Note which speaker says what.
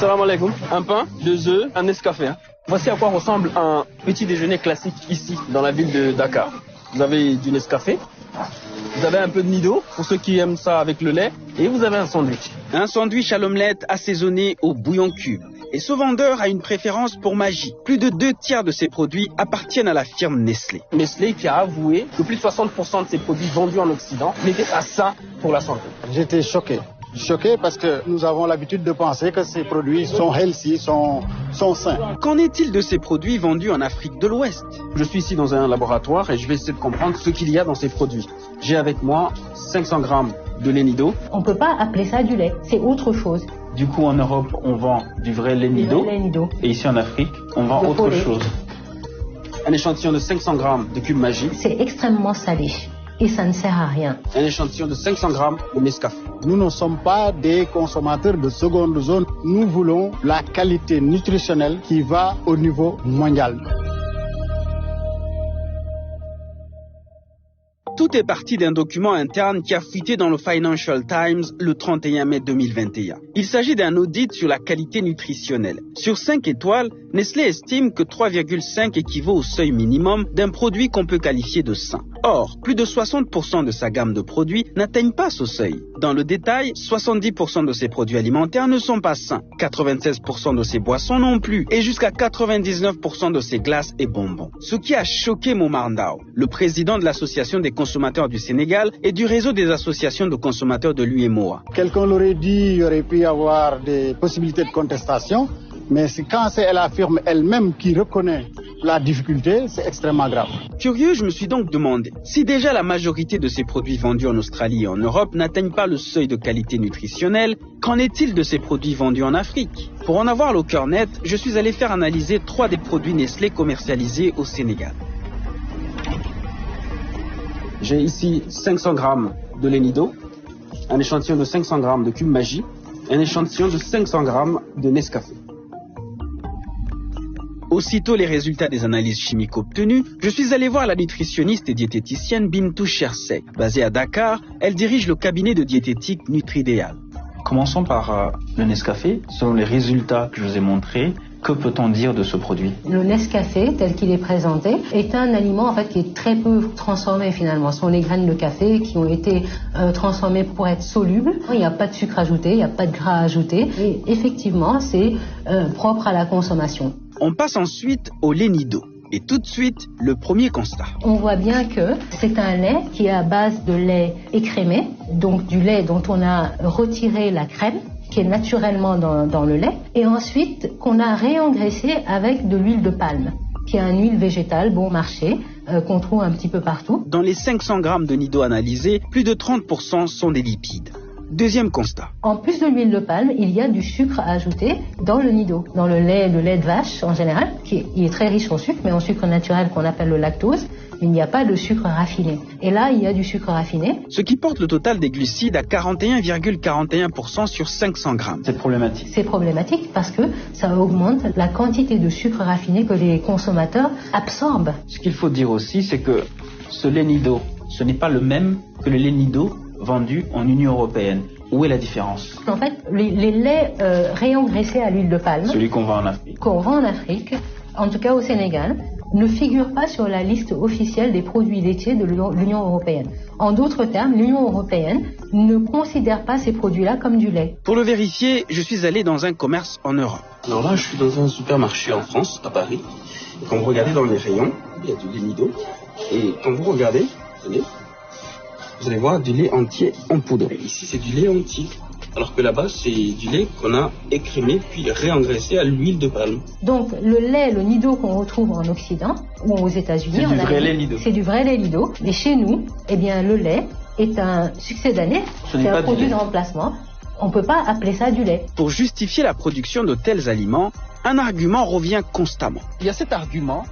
Speaker 1: Salam alaikum. Un pain, 2 œufs, un Nescafé. Voici à quoi ressemble un petit déjeuner classique ici, dans la ville de Dakar. Vous avez du Nescafé, vous avez un peu de Nido, pour ceux qui aiment ça avec le lait, et vous avez un sandwich.
Speaker 2: Un sandwich à l'omelette assaisonné au bouillon cube. Et ce vendeur a une préférence pour Maggi. Plus de 2/3 de ses produits appartiennent à la firme Nestlé.
Speaker 1: Nestlé qui a avoué que plus de 60% de ses produits vendus en Occident n'étaient pas sains pour la santé.
Speaker 3: J'étais choqué. Choqué parce que nous avons l'habitude de penser que ces produits sont healthy, sont sains.
Speaker 2: Qu'en est-il de ces produits vendus en Afrique de l'Ouest?
Speaker 1: Je suis ici dans un laboratoire et je vais essayer de comprendre ce qu'il y a dans ces produits. J'ai avec moi 500 grammes de lait Nido.
Speaker 4: On ne peut pas appeler ça du lait, c'est autre chose.
Speaker 5: Du coup, en Europe, on vend du vrai lait Nido. Et ici en Afrique, on vend autre chose.
Speaker 1: Un échantillon de 500 grammes de cube Maggi.
Speaker 4: C'est extrêmement salé et ça ne sert à rien.
Speaker 1: Un échantillon de 500 grammes de Nescafé.
Speaker 3: Nous ne sommes pas des consommateurs de seconde zone. Nous voulons la qualité nutritionnelle qui va au niveau mondial.
Speaker 2: Tout est parti d'un document interne qui a fuité dans le Financial Times le 31 mai 2021. Il s'agit d'un audit sur la qualité nutritionnelle. Sur 5 étoiles, Nestlé estime que 3,5 équivaut au seuil minimum d'un produit qu'on peut qualifier de sain. Or, plus de 60% de sa gamme de produits n'atteignent pas ce seuil. Dans le détail, 70% de ses produits alimentaires ne sont pas sains, 96% de ses boissons non plus, et jusqu'à 99% de ses glaces et bonbons. Ce qui a choqué Momar Ndao, le président de l'Association des consommateurs du Sénégal et du réseau des associations de consommateurs de l'UEMOA.
Speaker 3: Quelqu'un l'aurait dit, il y aurait pu y avoir des possibilités de contestation, mais quand c'est la firme elle-même qui reconnaît la difficulté, c'est extrêmement grave.
Speaker 2: Curieux, je me suis donc demandé, si déjà la majorité de ces produits vendus en Australie et en Europe n'atteignent pas le seuil de qualité nutritionnelle, qu'en est-il de ces produits vendus en Afrique? Pour en avoir le cœur net, je suis allé faire analyser 3 des produits Nestlé commercialisés au Sénégal.
Speaker 1: J'ai ici 500 grammes de lait Nido, un échantillon de 500 grammes de cube Maggi, un échantillon de 500 grammes de Nescafé.
Speaker 2: Aussitôt les résultats des analyses chimiques obtenues, je suis allé voir la nutritionniste et diététicienne Bintou Chersey. Basée à Dakar, elle dirige le cabinet de diététique Nutridéal.
Speaker 5: Commençons par le Nescafé. Selon les résultats que je vous ai montrés, que peut-on dire de ce produit?
Speaker 4: Le Nescafé, tel qu'il est présenté, est un aliment en fait qui est très peu transformé finalement. Ce sont les graines de café qui ont été transformées pour être solubles. Il n'y a pas de sucre ajouté, il n'y a pas de gras ajouté. Et effectivement, c'est propre à la consommation.
Speaker 2: On passe ensuite au lait Nido. Et tout de suite, le premier constat.
Speaker 4: On voit bien que c'est un lait qui est à base de lait écrémé, donc du lait dont on a retiré la crème, qui est naturellement dans le lait, et ensuite qu'on a réengraissé avec de l'huile de palme, qui est une huile végétale bon marché, qu'on trouve un petit peu partout.
Speaker 2: Dans les 500 grammes de Nido analysés, plus de 30% sont des lipides. Deuxième constat.
Speaker 4: En plus de l'huile de palme, il y a du sucre à ajouter dans le Nido. Dans le lait de vache en général, il est très riche en sucre, mais en sucre naturel qu'on appelle le lactose, il n'y a pas de sucre raffiné. Et là, il y a du sucre raffiné.
Speaker 2: Ce qui porte le total des glucides à 41,41% sur 500 grammes.
Speaker 5: C'est problématique.
Speaker 4: C'est problématique parce que ça augmente la quantité de sucre raffiné que les consommateurs absorbent.
Speaker 5: Ce qu'il faut dire aussi, c'est que ce lait Nido, ce n'est pas le même que le lait Nido vendu en Union européenne. Où est la différence?
Speaker 4: En fait, les laits réengraissés à l'huile de palme,
Speaker 5: celui qu'on vend en Afrique,
Speaker 4: en tout cas au Sénégal, ne figure pas sur la liste officielle des produits laitiers de l'Union européenne. En d'autres termes, l'Union européenne ne considère pas ces produits-là comme du lait.
Speaker 2: Pour le vérifier, je suis allé dans un commerce en Europe.
Speaker 1: Alors là, je suis dans un supermarché en France, à Paris. Et quand vous regardez dans les rayons, il y a du lait Nido. Et quand vous regardez, vous allez voir du lait entier en poudre. Et ici, c'est du lait entier. Alors que là-bas, c'est du lait qu'on a écrémé puis réengraissé à l'huile de palme.
Speaker 4: Donc le lait, le Nido qu'on retrouve en Occident ou aux États-Unis,
Speaker 5: c'est du vrai lait Nido.
Speaker 4: C'est du vrai lait Nido. Mais chez nous, eh bien, le lait est un succès d'année. C'est un produit de remplacement. On ne peut pas appeler ça du lait.
Speaker 2: Pour justifier la production de tels aliments, un argument revient constamment.
Speaker 1: Il y a cet argument